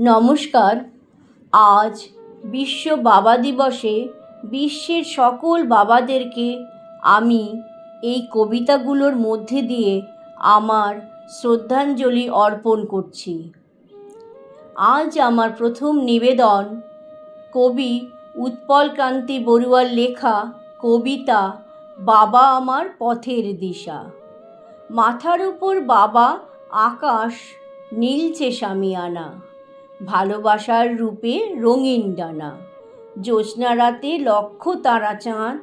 নমস্কার। আজ বিশ্ব বাবা দিবসে বিশ্বের সকল বাবাদেরকে আমি এই কবিতাগুলোর মধ্যে দিয়ে আমার শ্রদ্ধাঞ্জলি অর্পণ করছি। আজ আমার প্রথম নিবেদন কবি উৎপলকান্তি বড়ুয়ার লেখা কবিতা বাবা আমার পথের দিশা। মাথার উপর বাবা আকাশ নীলচে শামিয়ানা, ভালোবাসার রূপে রঙিন ডানা, জ্যোৎস্না রাতে লক্ষ তারা চাঁদ,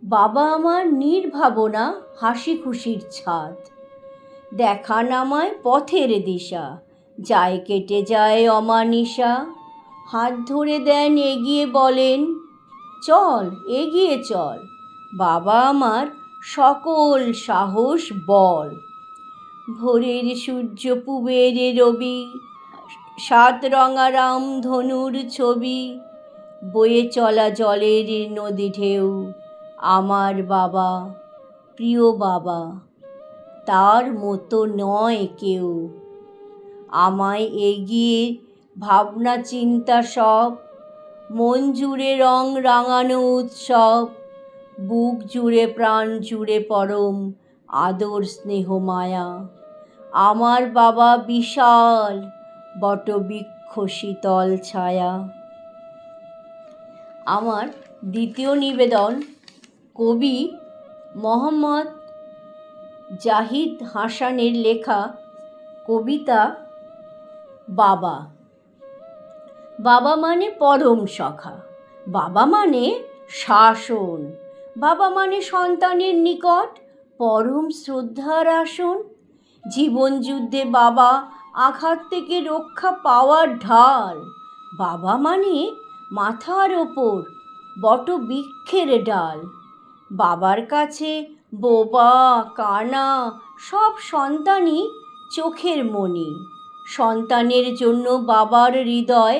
বাবা আমার নির্ভাবনা হাসি খুশির ছাদ। দেখান আমায় পথের দিশা, যায় কেটে যায় অমানিশা, হাত ধরে দেন এগিয়ে বলেন চল এগিয়ে চল, বাবা আমার সকল সাহস বল। ভোরের সূর্য পুবের রবি, সাত রঙা রাম ধনুর ছবি, বয়ে চলা জলের নদী ঢেউ, আমার বাবা প্রিয় বাবা, তার মতো নয় কেউ। আমায় এগিয়ে ভাবনা চিন্তা সব, মন জুড়ে রং রাঙানো উৎসব, বুক জুড়ে প্রাণ জুড়ে পরম আদর স্নেহ মায়া। আমার বাবা বিশাল বটবৃক্ষ শীতল ছায়া। আমার দ্বিতীয় নিবেদন কবি মোহাম্মদ জাহিদ হাসানের লেখা কবিতা বাবা। বাবা মানে পরম সখা, বাবা মানে শাসন, বাবা মানে সন্তানের নিকট পরম শ্রদ্ধার আসন। জীবন যুদ্ধে বাবা আঘাত থেকে রক্ষা পাওয়ার ঢাল, বাবা মানে মাথার ওপর বটবৃক্ষের ডাল। বাবার কাছে বোবা কানা সব সন্তানই চোখের মণি, সন্তানের জন্য বাবার হৃদয়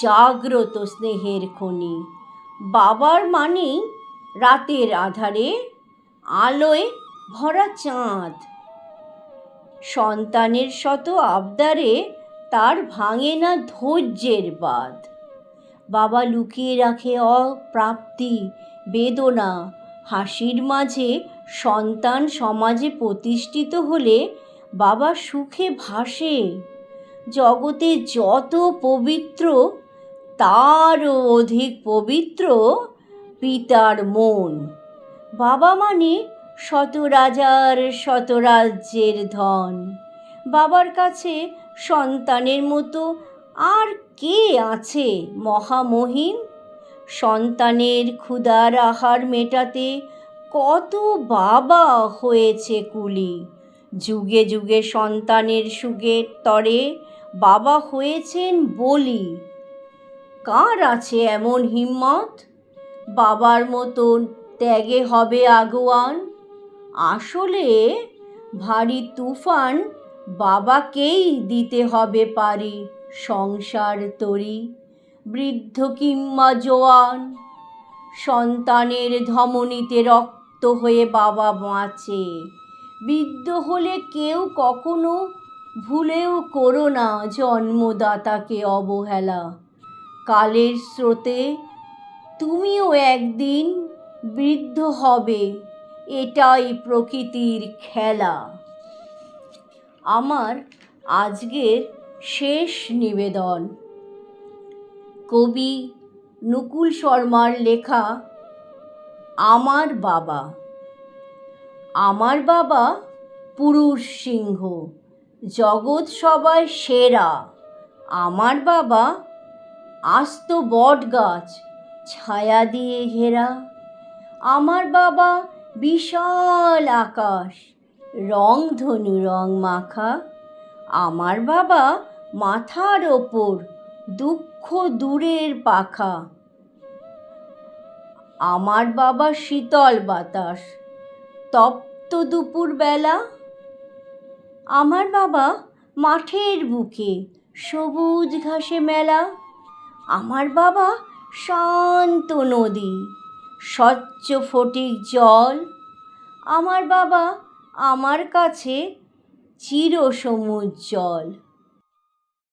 জাগ্রত স্নেহের খনি। বাবার মানেই রাতের আধারে আলোয় ভরা চাঁদ, সন্তানের শত আবদারে তার ভাঙে না ধৈর্যের বাঁধ। বাবা লুকিয়ে রাখে অপ্রাপ্তি বেদনা, হাসির মাঝে সন্তান সমাজে প্রতিষ্ঠিত হলে বাবা সুখে ভাসে। জগতে যত পবিত্র তারও অধিক পবিত্র পিতার মন। বাবা মানে শত রাজার শত রাজ্যের ধন, বাবার কাছে সন্তানের মতো আর কে আছে মহামহিম। সন্তানের ক্ষুধার আহার মেটাতে কত বাবা হয়েছে কুলি, যুগে যুগে সন্তানের সুখের তরে বাবা হয়েছেন বলি। কার আছে এমন হিম্মত বাবার মতন ত্যাগে হবে আগুয়ান? আসলে ভারী তুফান বাবাকেই দিতে হবে পারি সংসার তরি। বৃদ্ধ কিংবা জোয়ান সন্তানের ধমনীতে রক্ত হয়ে বাবা বাঁচে। বৃদ্ধ হলে কেউ কখনো ভুলেও করো না জন্মদাতাকে অবহেলা। কালের স্রোতে তুমিও একদিন বৃদ্ধ হবে, এটাই প্রকৃতির খেলা। আমার আজকের শেষ নিবেদন কবি নকুল শর্মার লেখা আমার বাবা। আমার বাবা পুরুষ সিংহ, জগৎ সবাই সেরা। আমার বাবা আস্ত বট গাছ ছায়া দিয়ে ঘেরা। আমার বাবা বিশাল আকাশ রং ধনু রং মাখা। আমার বাবা মাথার ওপর দুঃখ দূরের পাখা। আমার বাবা শীতল বাতাস তপ্ত দুপুর বেলা। আমার বাবা মাঠের বুকে সবুজ ঘাসে মেলা। আমার বাবা শান্ত নদী স্বচ্ছ ফটিক জল। আমার বাবা আমার কাছে চির সমুজ্জ্বল।